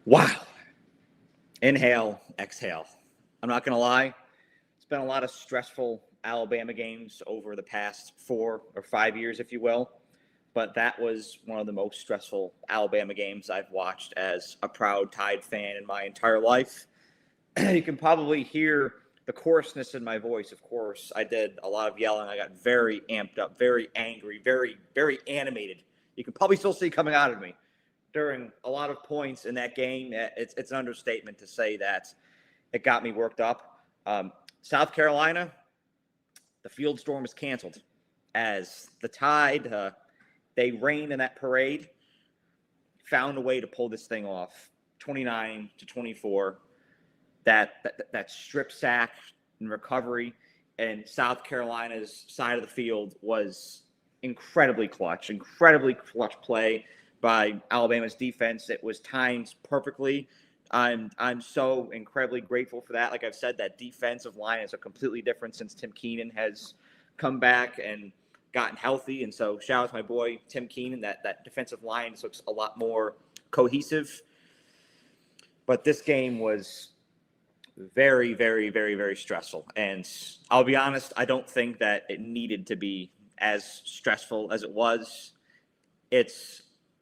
Wow. Inhale, exhale. I'm not going to lie. It's been a lot of stressful Alabama games over the past 4 or 5 years, if you will. But that was one of the most stressful Alabama games I've watched as a proud Tide fan in my entire life. You can probably hear the coarseness in my voice. Of course, I did a lot of yelling. I got very amped up, very angry, very animated. You can probably still see coming out of me during a lot of points in that game. It's an understatement to say that it got me worked up. South Carolina, the field storm is canceled as the Tide, they reigned in that parade, found a way to pull this thing off, 29-24. That strip sack and recovery and South Carolina's side of the field was incredibly clutch play by Alabama's defense. It was timed perfectly. I'm so incredibly grateful for that. Like I've said, that defensive line is a completely different since Tim Keenan has come back and gotten healthy. And so shout out to my boy Tim Keenan. That defensive line looks a lot more cohesive. But this game was very stressful. And I'll be honest, I don't think that it needed to be as stressful as it was. It's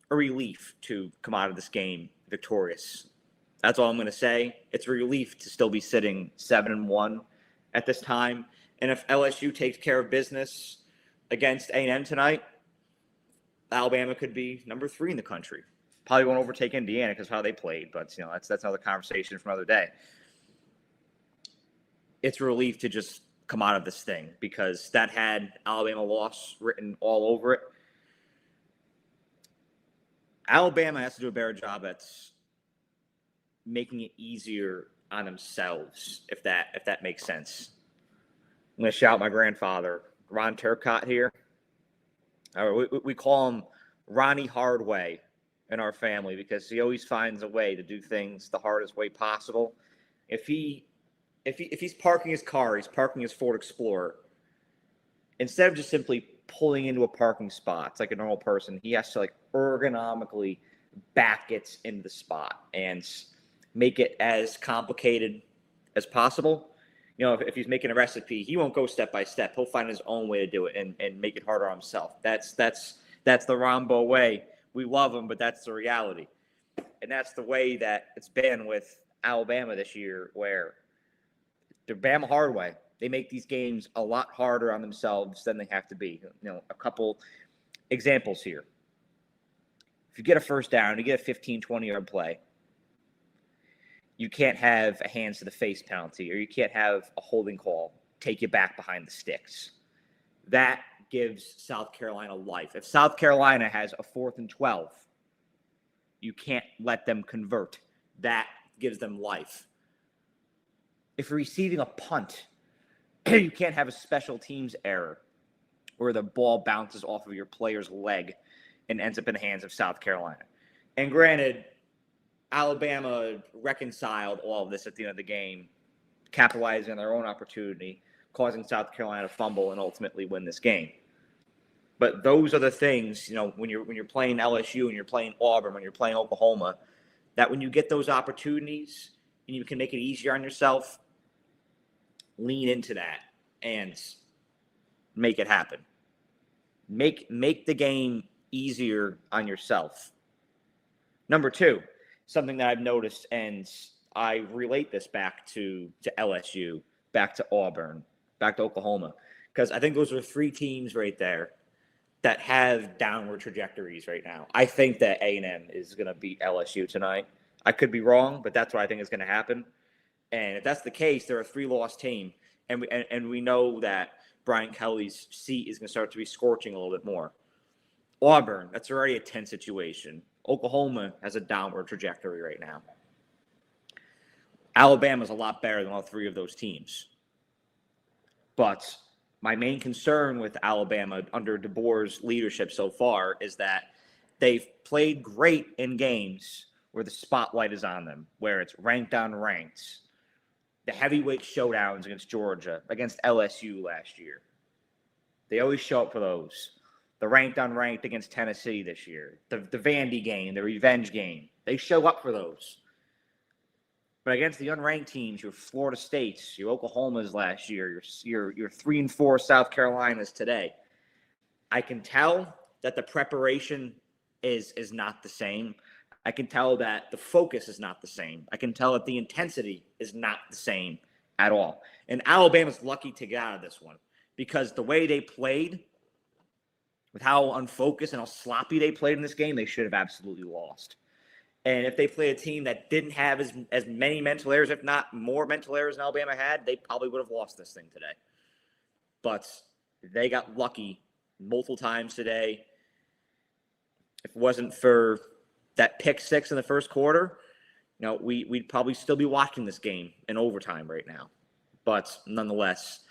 a relief to come out of this game victorious. That's all I'm going to say. It's a relief to still be sitting 7-1 at this time. And if LSU takes care of business against A&M tonight, Alabama could be number 3 in the country. Probably won't overtake Indiana because of how they played, but that's another conversation for another day. It's a relief to just come out of this thing because that had Alabama loss written all over it. Alabama has to do a better job at making it easier on themselves, if that makes sense. I'm going to shout my grandfather, Ron Turcotte here. We call him Ronnie Hardway in our family because he always finds a way to do things the hardest way possible. If he's parking his car, he's parking his Ford Explorer, instead of just simply pulling into a parking spot, it's like a normal person, he has to ergonomically back it in the spot and make it as complicated as possible. If he's making a recipe, he won't go step by step. He'll find his own way to do it and make it harder on himself. That's the Rambo way. We love him, but that's the reality. And that's the way that it's been with Alabama this year, where the Bama hard way. They make these games a lot harder on themselves than they have to be. A couple examples here. If you get a first down, you get a 15, 20-yard play, you can't have a hands to the face penalty, or you can't have a holding call take you back behind the sticks. That gives South Carolina life. If South Carolina has a 4th and 12, you can't let them convert. That gives them life. If you're receiving a punt, you can't have a special teams error where the ball bounces off of your player's leg and ends up in the hands of South Carolina. And granted, Alabama reconciled all of this at the end of the game, capitalizing on their own opportunity, causing South Carolina to fumble and ultimately win this game. But those are the things, when you're playing LSU and you're playing Auburn, when you're playing Oklahoma, that when you get those opportunities and you can make it easier on yourself, lean into that and make it happen. Make the game easier on yourself. Number 2, something that I've noticed, and I relate this back to LSU, back to Auburn, back to Oklahoma, because I think those are 3 teams right there that have downward trajectories right now. I think that A&M is going to beat LSU tonight. I could be wrong, but that's what I think is going to happen. And if that's the case, they're a 3-loss team, and we know that Brian Kelly's seat is going to start to be scorching a little bit more. Auburn, that's already a tense situation. Oklahoma has a downward trajectory right now. Alabama's a lot better than all 3 of those teams. But my main concern with Alabama under DeBoer's leadership so far is that they've played great in games where the spotlight is on them, where it's ranked on ranked. The heavyweight showdowns against Georgia, against LSU last year. They always show up for those. The ranked on ranked against Tennessee this year. The Vandy game, the revenge game. They show up for those. But against the unranked teams, your Florida States, your Oklahomas last year, your 3-4 South Carolinas today, I can tell that the preparation is not the same. I can tell that the focus is not the same. I can tell that the intensity is not the same at all. And Alabama's lucky to get out of this one because the way they played, with how unfocused and how sloppy they played in this game, they should have absolutely lost. And if they play a team that didn't have as many mental errors, if not more mental errors than Alabama had, they probably would have lost this thing today. But they got lucky multiple times today. If it wasn't for that pick six in the first quarter, we'd probably still be watching this game in overtime right now. But nonetheless,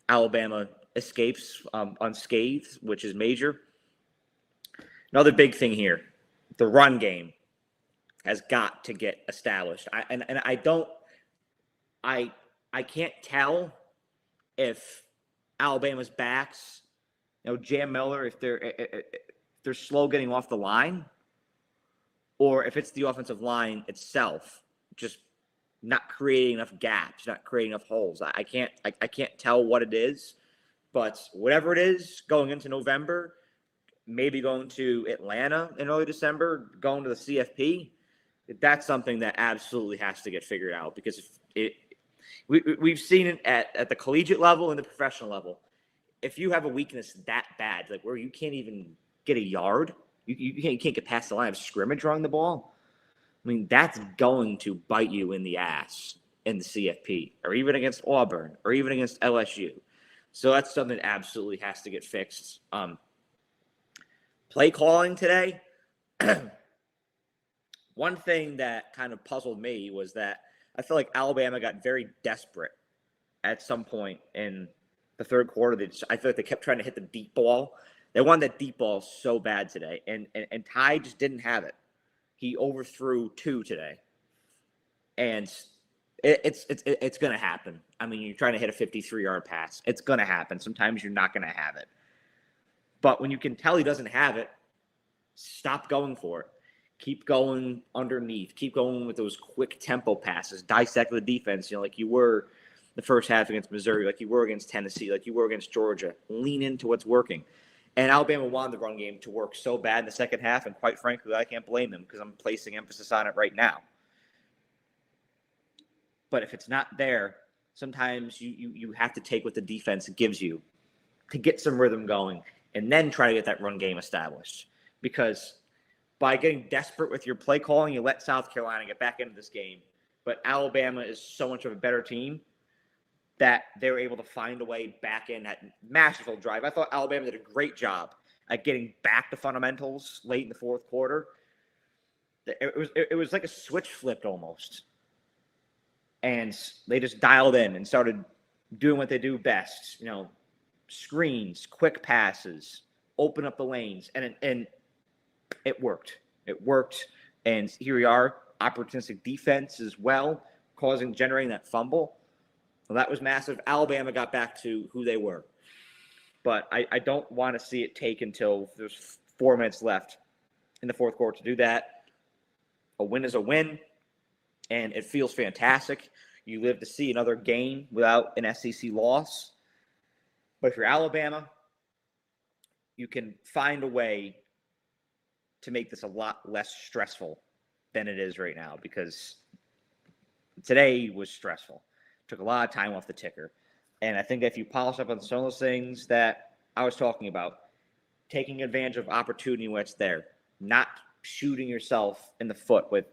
Alabama escapes unscathed, which is major. Another big thing here, the run game has got to get established. I can't tell if Alabama's backs, Jam Miller, if they're slow getting off the line, or if it's the offensive line itself just not creating enough gaps, not creating enough holes. I can't tell what it is, but whatever it is, going into November, maybe going to Atlanta in early December, going to the CFP, that's something that absolutely has to get figured out because we've seen it at the collegiate level and the professional level. If you have a weakness that bad, like where you can't even get a yard, you can't get past the line of scrimmage running the ball, I mean, that's going to bite you in the ass in the CFP or even against Auburn or even against LSU. So that's something that absolutely has to get fixed. Play calling today, one thing that kind of puzzled me was that I feel like Alabama got very desperate at some point in the third quarter. I feel like they kept trying to hit the deep ball. They wanted that deep ball so bad today, and Ty just didn't have it. He overthrew 2 today, and it's going to happen. I mean, you're trying to hit a 53-yard pass. It's going to happen. Sometimes you're not going to have it. But when you can tell he doesn't have it, stop going for it. Keep going underneath. Keep going with those quick tempo passes. Dissect the defense, like you were the first half against Missouri, like you were against Tennessee, like you were against Georgia. Lean into what's working. And Alabama wanted the run game to work so bad in the second half, and quite frankly, I can't blame them because I'm placing emphasis on it right now. But if it's not there, sometimes you have to take what the defense gives you to get some rhythm going and then try to get that run game established. Because by getting desperate with your play calling, you let South Carolina get back into this game. But Alabama is so much of a better team that they were able to find a way back in that masterful drive. I thought Alabama did a great job at getting back to fundamentals late in the fourth quarter. It was like a switch flipped almost. And they just dialed in and started doing what they do best. Screens, quick passes, open up the lanes. And it worked. It worked. And here we are, opportunistic defense as well, generating that fumble. Well, that was massive. Alabama got back to who they were. But I don't want to see it take until there's 4 minutes left in the fourth quarter to do that. A win is a win, and it feels fantastic. You live to see another game without an SEC loss. But if you're Alabama, you can find a way to make this a lot less stressful than it is right now because today was stressful. Took a lot of time off the ticker. And I think that if you polish up on some of those things that I was talking about, taking advantage of opportunity when it's there, not shooting yourself in the foot with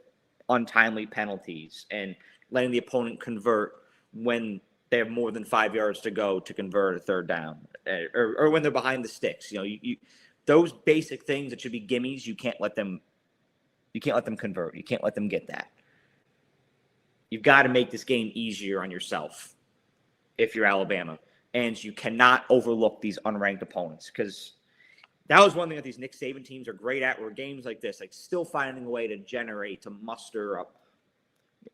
untimely penalties and letting the opponent convert when they have more than 5 yards to go to convert a third down or when they're behind the sticks. Those basic things that should be gimmies, you can't let them convert. You can't let them get that. You've got to make this game easier on yourself if you're Alabama. And you cannot overlook these unranked opponents because that was one thing that these Nick Saban teams are great at, were games like this, like still finding a way to muster up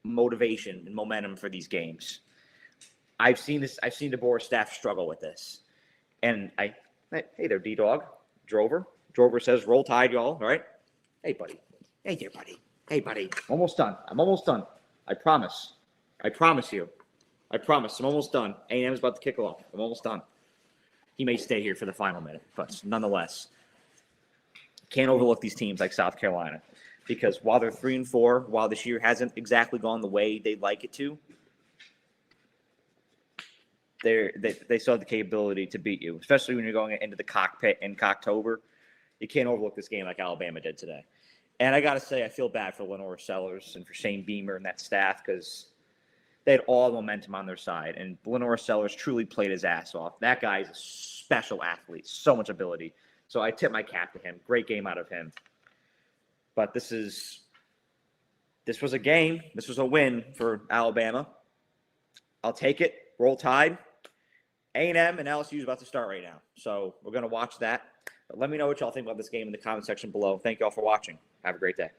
motivation and momentum for these games. I've seen DeBoer's staff struggle with this. And hey there, D-Dog. Drover says, roll tide, y'all, all right? Hey, buddy. Hey there, buddy. Hey, buddy. I'm almost done. I promise. I promise you. I promise. I'm almost done. A&M is about to kick off. I'm almost done. He may stay here for the final minute, but nonetheless, can't overlook these teams like South Carolina, because while they're 3-4, while this year hasn't exactly gone the way they'd like it to, they still have the capability to beat you, especially when you're going into the cockpit in October. You can't overlook this game like Alabama did today. And I got to say, I feel bad for Lenore Sellers and for Shane Beamer and that staff, because they had all the momentum on their side. And Lenore Sellers truly played his ass off. That guy is a special athlete, so much ability. So I tip my cap to him. Great game out of him. But this was a game. This was a win for Alabama. I'll take it. Roll Tide. A&M and LSU is about to start right now. So we're going to watch that. But let me know what y'all think about this game in the comment section below. Thank you all for watching. Have a great day.